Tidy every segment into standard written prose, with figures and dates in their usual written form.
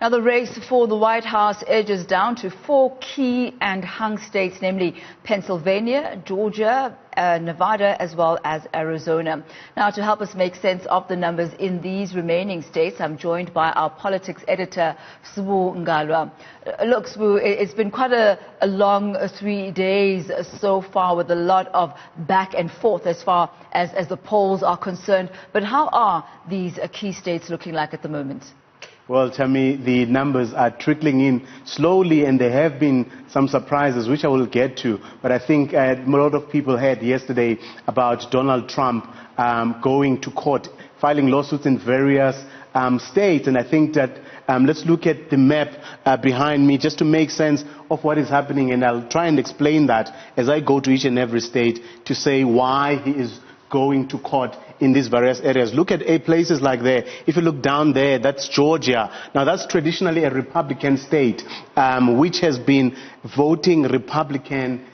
Now, the race for the White House edges down to 4 key and hung states, namely Pennsylvania, Georgia, Nevada, as well as Arizona. Now, to help us make sense of the numbers in these remaining states, I'm joined by our politics editor, Sbu Ngalwa. Look, Sbu, it's been quite a long 3 days so far, with a lot of back and forth as far as the polls are concerned. But how are these key states looking like at the moment? Well, Tammy, the numbers are trickling in slowly, and there have been some surprises, which I will get to. But I think a lot of people heard yesterday about Donald Trump going to court, filing lawsuits in various states. And I think that let's look at the map behind me just to make sense of what is happening. And I'll try and explain that as I go to each and every state to say why he is going to court in these various areas. Look at places like there. If you look down there, that's Georgia. Now, that's traditionally a Republican state, which has been voting Republican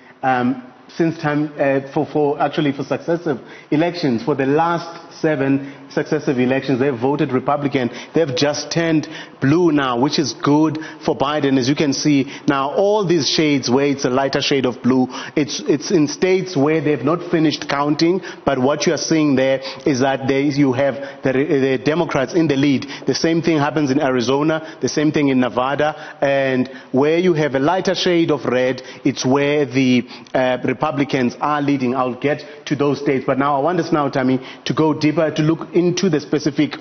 since time for successive elections. For the last 7 successive elections, they've voted Republican. They've just turned blue now, which is good for Biden, as you can see. Now, all these shades where it's a lighter shade of blue, it's in states where they've not finished counting, but what you are seeing there is that you have the Democrats in the lead. The same thing happens in Arizona, the same thing in Nevada, and where you have a lighter shade of red, it's where the Republicans are leading. I'll get to those states, but now I want us now, Tammy, to go deeper, to look into the specific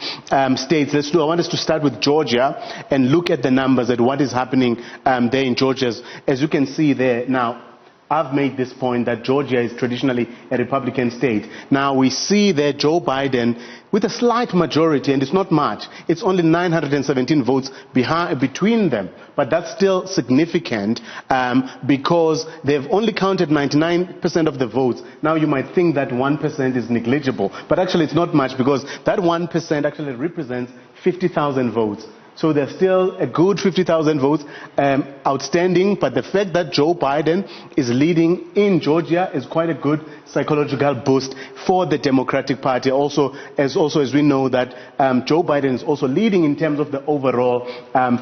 states. I want us to start with Georgia and look at the numbers at what is happening there in Georgia. As you can see there now, I've made this point that Georgia is traditionally a Republican state. Now we see there Joe Biden with a slight majority, and it's not much. It's only 917 votes between them. But that's still significant because they've only counted 99% of the votes. Now you might think that 1% is negligible, but actually it's not much, because that 1% actually represents 50,000 votes. So there's still a good 50,000 votes outstanding, but the fact that Joe Biden is leading in Georgia is quite a good psychological boost for the Democratic Party. Also as we know that Joe Biden is also leading in terms of the overall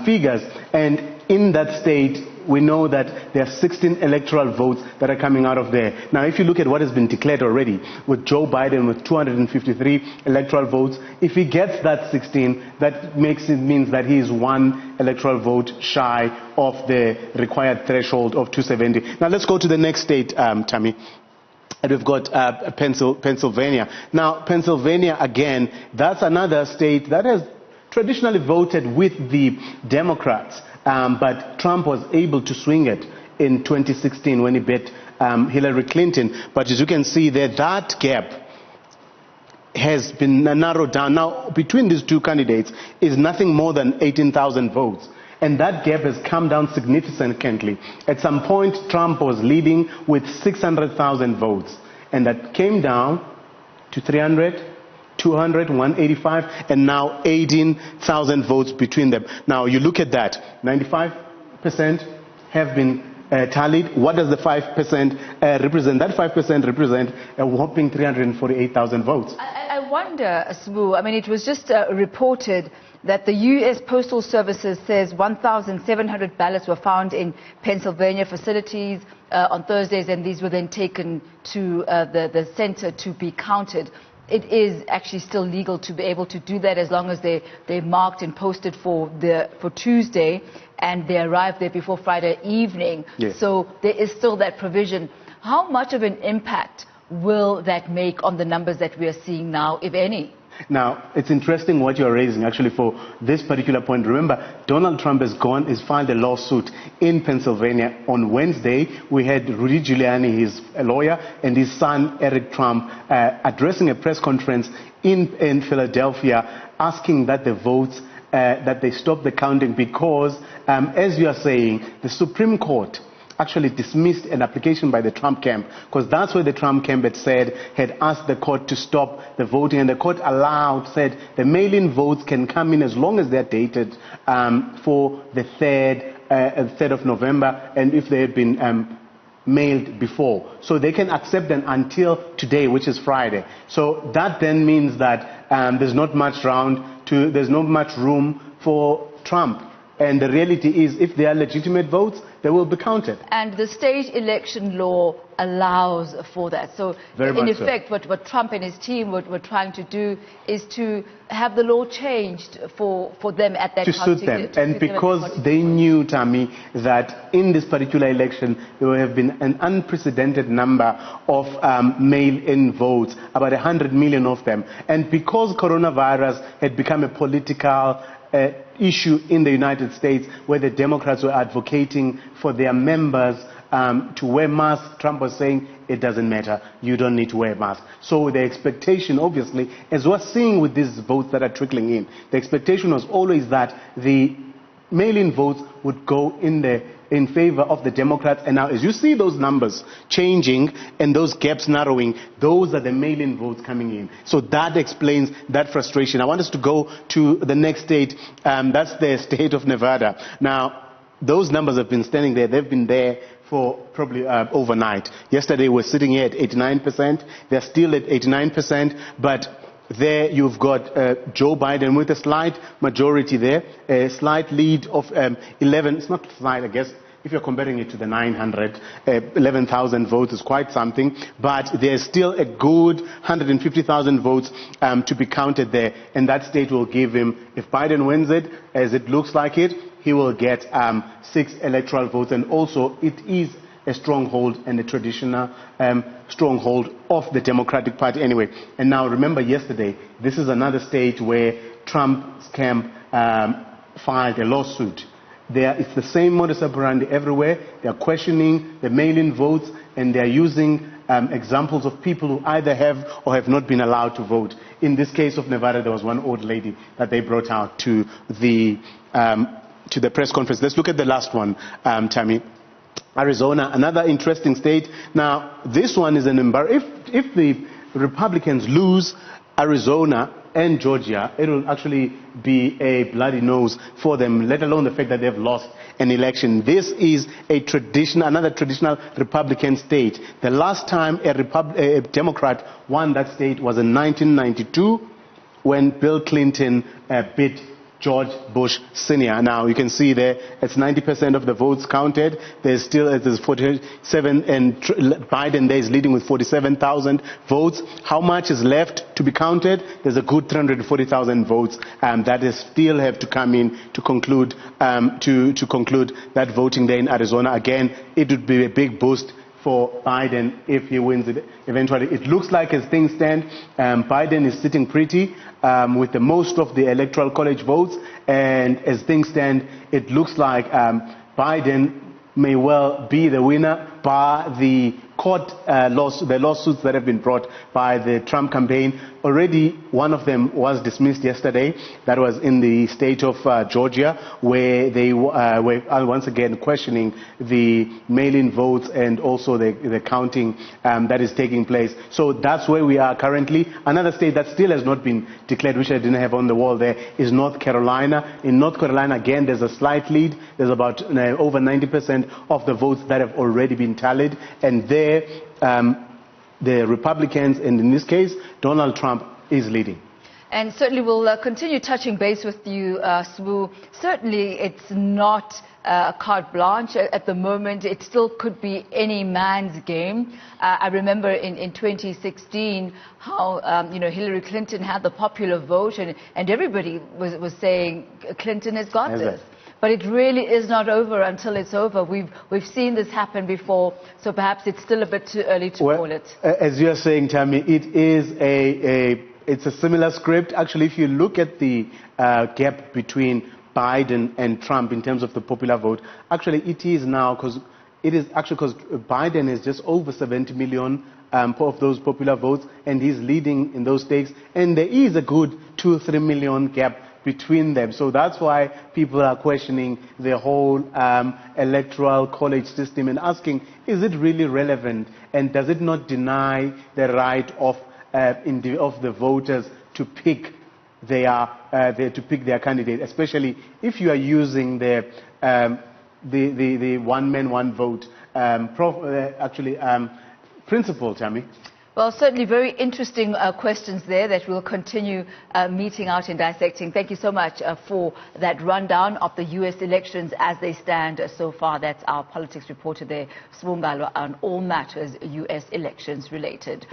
figures. And in that state, we know that there are 16 electoral votes that are coming out of there. Now, if you look at what has been declared already, with Joe Biden with 253 electoral votes, if he gets that 16, that means that he is 1 electoral vote shy of the required threshold of 270. Now, let's go to the next state, Tammy. And we've got Pennsylvania. Now, Pennsylvania, again, that's another state that has traditionally voted with the Democrats. But Trump was able to swing it in 2016 when he beat Hillary Clinton. But as you can see there, that gap has been narrowed down. Now, between these two candidates is nothing more than 18,000 votes. And that gap has come down significantly. At some point, Trump was leading with 600,000 votes. And that came down to 300, 200, 185, and now 18,000 votes between them. Now, you look at that. 95% have been tallied. What does the 5% represent? That 5% represent a whopping 348,000 votes. I wonder, Sbu, I mean, it was just reported that the U.S. Postal Services says 1,700 ballots were found in Pennsylvania facilities on Thursdays, and these were then taken to the center to be counted. It is actually still legal to be able to do that as long as they're marked and posted for Tuesday, and they arrive there before Friday evening. Yes. So there is still that provision. How much of an impact will that make on the numbers that we are seeing now, if any? Now, it's interesting what you're raising, actually, for this particular point. Remember, Donald Trump has filed a lawsuit in Pennsylvania. On Wednesday, we had Rudy Giuliani, his lawyer, and his son, Eric Trump, addressing a press conference in Philadelphia, asking that the votes, that they stop the counting because, as you are saying, the Supreme Court actually dismissed an application by the Trump camp, because that's what the Trump camp had asked the court to stop the voting, and the court said the mail-in votes can come in as long as they're dated for the 3rd of November, and if they had been mailed before. So they can accept them until today, which is Friday. So that then means that there's not much room for Trump. And the reality is, if they are legitimate votes, they will be counted. And the state election law allows for that. So in effect, what Trump and his team were trying to do is to have the law changed for them at that time. To suit them. And because they knew, Tammy, that in this particular election, there would have been an unprecedented number of mail-in votes, about 100 million of them. And because coronavirus had become a political issue in the United States, where the Democrats were advocating for their members to wear masks, Trump was saying, it doesn't matter, you don't need to wear a mask. So the expectation, obviously, as we're seeing with these votes that are trickling in, the expectation was always that the mail-in votes would go in favor of the Democrats. And now, as you see those numbers changing and those gaps narrowing, those are the mail-in votes coming in. So that explains that frustration. I want us to go to the next state. That's the state of Nevada. Now, those numbers have been standing there. They've been there for probably overnight. Yesterday, we're sitting here at 89%. They're still at 89%, but there you've got Joe Biden with a slight majority there, a slight lead of 11. It's not slight, I guess. If you're comparing it to the 11,000 votes is quite something, but there's still a good 150,000 votes to be counted there, and that state will give him, if Biden wins it, as it looks like it, he will get 6 electoral votes, and also it is a stronghold and a traditional stronghold of the Democratic Party anyway. And now remember yesterday, this is another state where Trump's camp filed a lawsuit. It's the same modus operandi everywhere. They are questioning the mail-in votes, and they are using examples of people who either have or have not been allowed to vote. In this case of Nevada, there was one old lady that they brought out to the press conference. Let's look at the last one, Tammy. Arizona, another interesting state. Now, this one is an embarrassment. If the Republicans lose Arizona and Georgia, it will actually be a bloody nose for them, let alone the fact that they've lost an election. This is another traditional Republican state. The last time a Democrat won that state was in 1992 when Bill Clinton beat George Bush Sr. Now you can see there it's 90% of the votes counted. There's 47, and Biden there is leading with 47,000 votes. How much is left to be counted? There's a good 340,000 votes that is still have to come in to conclude to conclude that voting there in Arizona. Again, it would be a big boost for Biden if he wins it eventually. It looks like, as things stand, Biden is sitting pretty with the most of the electoral college votes, and as things stand, it looks like Biden may well be the winner, bar the the lawsuits that have been brought by the Trump campaign. Already one of them was dismissed yesterday. That was in the state of Georgia, where they were once again questioning the mail-in votes and also the counting that is taking place. So that's where we are currently. Another state that still has not been declared, which I didn't have on the wall there, is North Carolina. In North Carolina, again, there's a slight lead. There's about over 90% of the votes that have already been tallied, and there the Republicans, and in this case, Donald Trump, is leading. And certainly we'll continue touching base with you, Sbu. Certainly it's not carte blanche at the moment. It still could be any man's game. I remember in 2016 how Hillary Clinton had the popular vote, and everybody was saying Clinton has got this. But it really is not over until it's over. We've seen this happen before, so perhaps it's still a bit too early to call it. As you are saying, Tammy, it is it's a similar script. Actually, if you look at the gap between Biden and Trump in terms of the popular vote, actually it is now because Biden is just over 70 million of those popular votes, and he's leading in those states, and there is a good 2-3 million gap between them. So that's why people are questioning the whole electoral college system and asking, is it really relevant, and does it not deny the right of the voters to pick their candidate, especially if you are using the one man one vote principle, Tammy? Well, certainly very interesting questions there that we'll continue meeting out and dissecting. Thank you so much for that rundown of the U.S. elections as they stand so far. That's our politics reporter there, Sbu Ngalwa, on all matters U.S. elections related.